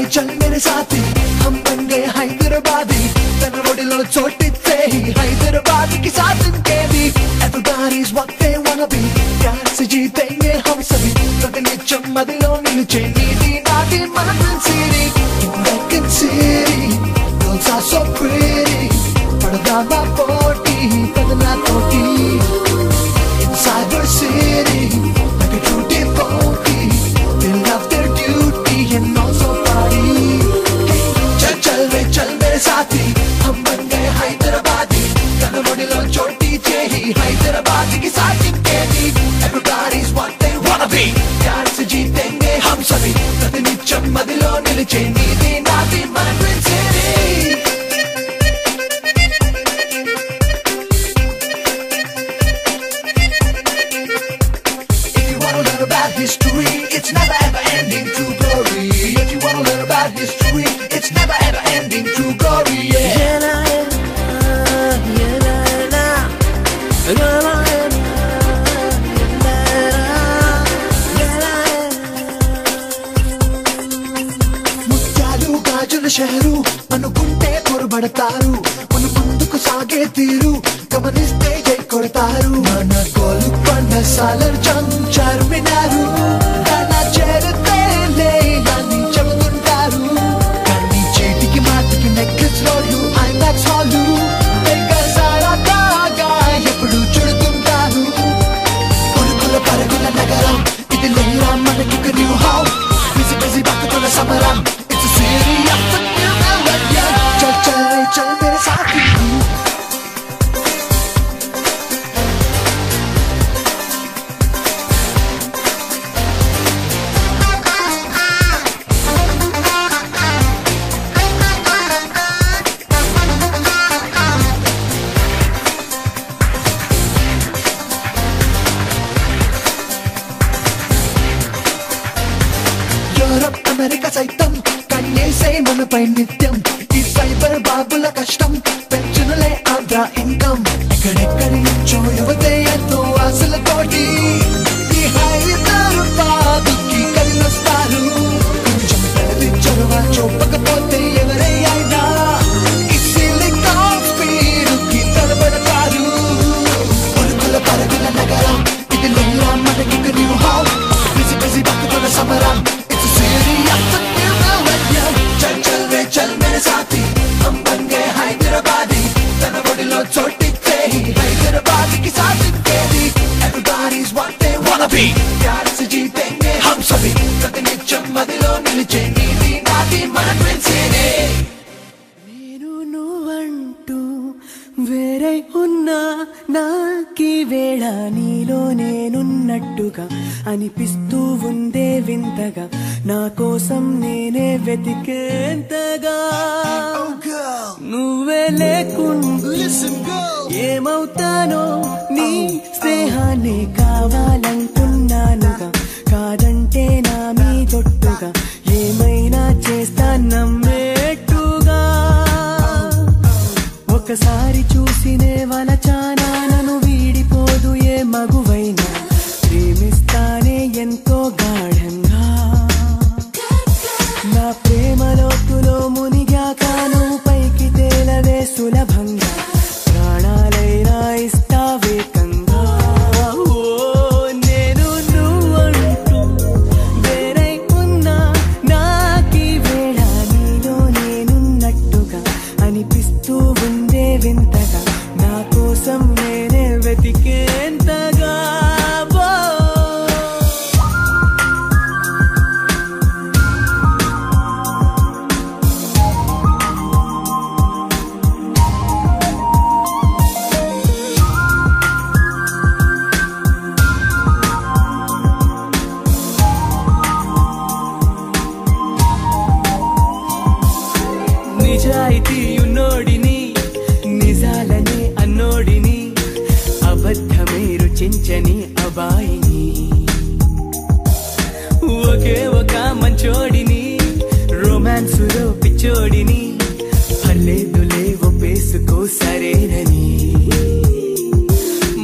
चल मेरे साथी हम बन गए हैदराबादी तनवड़िलो चोटिते ही हैदराबाद की साथ इनके भी everybody's what they wanna be प्यार से जीतेंगे हम सभी प्रतिनित्यम मदिलो निलचे नीदी नादी मन city Vatican City girls are so pretty पड़दाना पोटी पदना तोटी inside our city like a true devotee they love their duty and also चल मेरे साथी हम बन गए हैदराबादी कनवड़िलो चोटी ही हैदराबाद की साथ इनके भी everybody's what they wanna be प्यार से जीतेंगे हम सभी प्रतिनित्यम मदिलो निलचे नीदी नादी मन city If you wanna learn about history it's never ever ending true glory If you wanna learn about history it's never ever ending true glory ముత్యాలు గాజుల షహరు అనుకుంటే పొరబడతారు మన ముందుకు సాగే తీరు గమనిస్తే జై కొడతారు మన కోలు పండ సాలర్ చంచారు వినారు తన చేరితే లేని చెబుతుంటారు కానీ చేతికి మాటికి నెక్లెస్ రోడ్లు ఐమాక్స్ హాలు సారా కాగా ఎప్పుడు చుడుతుంటారు పరుగుల పరుగుల నగరం ఇది లేరా మనకి న్యూ హౌస్ బిజీ బిజీ బతుకుల సమరం ఇట్స్ సీరియస్ चल मेरे साथी యూరప్ అమెరికా సైతం కన్నేసే మనపై నిత్యం ఈ సైబర్ బాబుల కష్టం పెంచునులే ఆంధ్ర ఇన్కమ్ ఎక్కడెక్కడి నుంచో యువతే ఎంతో ఆశలతోటి ఈ హైదరాబాదుకి కలినొస్తారు కొంచెం పెద్దది చొరవ చూపకపోతే ఎవరైనా ఈ సిలికాన్ స్పీడుకి తడబడతారు పరుగుల పరుగుల నగరం ఇది లేరా మనకి న్యూ హౌస్ బిజీ బిజీ బతుకుల సమరం ఇట్స్ సీరియస్ चल मेरे साथी हम बन गए हैदराबादी तनवड़िलो चोटिते ही हैदराबाद की साथ इनके भी everybody's what they wanna be प्यार से जीतेंगे हम सभी प्रतिनित्यम मदिलो निलचे नीदी नादी मन सिटी నేను నువ్వంటూ వేరే ఉన్నా నాకీ వేళ నీలో నేనున్నట్టుగా అనిపిస్తూ ఉందే వింతగా నా కోసం నేనే వెతికేంతగా నువ్వే లేకుండా ఏమవుతానో నీ స్నేహాన్ని కావాలంటున్నానుగా కాదంటే నా మీ తొట్టుగా ఏమైనా చేస్తా నమ్మేట్టుగా ఒకసారి చూసినే వలచానా నన్ను వీడిపోదు ఏ మగువైనా ప్రేమిస్తానే ఎంతో గాఢంగా నా ప్రేమ లోతులో మునిగాక నువ్వు పైకి తేలవే సులభంగా ప్రాణాలైనా ఇస్తావేకంగా నేను నువ్వంటూ వేరే ఉన్నా నాకీ వేళ నీలో నేనున్నట్టుగా అనిపిస్తూ ఉందే వింతగా నా కోసం నేనే వెతికేంతగా నిజాయితీ ఉన్నోడిని నిజాలనే అన్నోడిని అబద్ధమే రుచించని అబాయిని ఒకే ఒక మంచోడిని రొమాన్సులో పిచ్చోడిని పర్లేదులే ఒప్పేసుకో సరేనని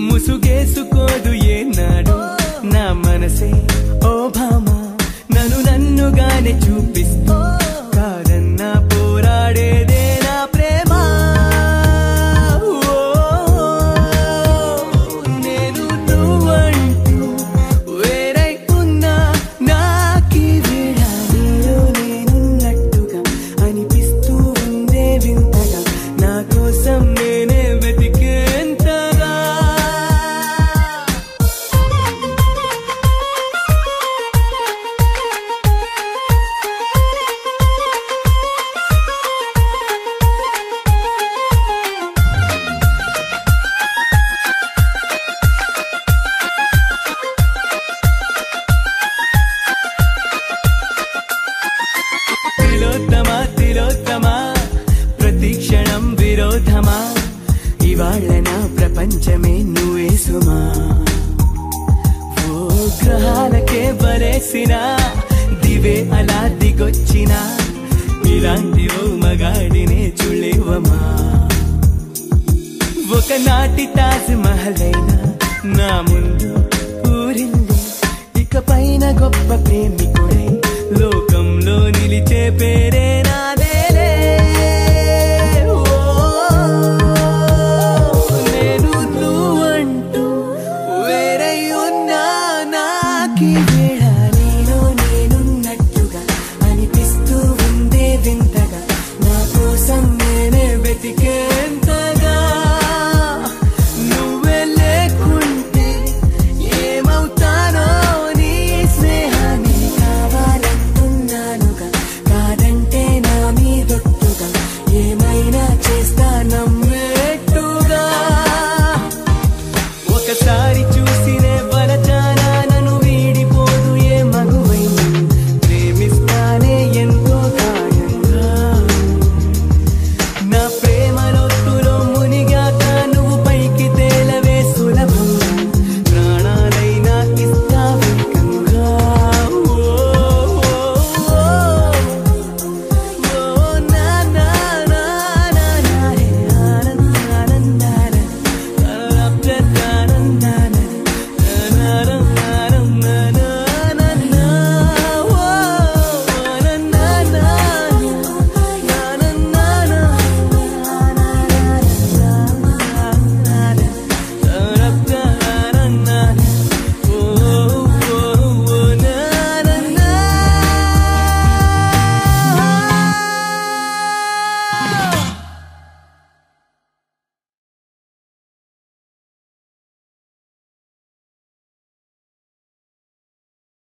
ముసుగేసుకోదు ఏనాడు నా మనసే ఓ భామ నన్ను నన్నుగానే చూపిస్తూ కాదన్నా పోరాడేదే నా ప్రేమ నేను నువ్వంటూ వేరై ఉన్నా నాకీ వేళ నీలో నేనున్నట్టుగా అనిపిస్తూ ఉందే వింతగా నా కోసం నేనే వెతికేంతగా తిలోత్తమా తిలోత్తమా ప్రతిక్షణం విరోధమా ఇవాళ నా ప్రపంచమే నువ్వే సుమా ఓ గ్రహాలకే బలేసిన దివే అలా దిగొచ్చిన ఇలాంటి ఓ మగాడినే చూలేవమా ఒకనాటి తాజ్ మహల్ అయినా నా ముందు ఊరిల్లి ఇక పైన గొప్ప ప్రేమికుడై లోకంలో నిలిచే పేరే నాదేలే నేను నువ్వంటూ వేరై ఉన్నా నాకి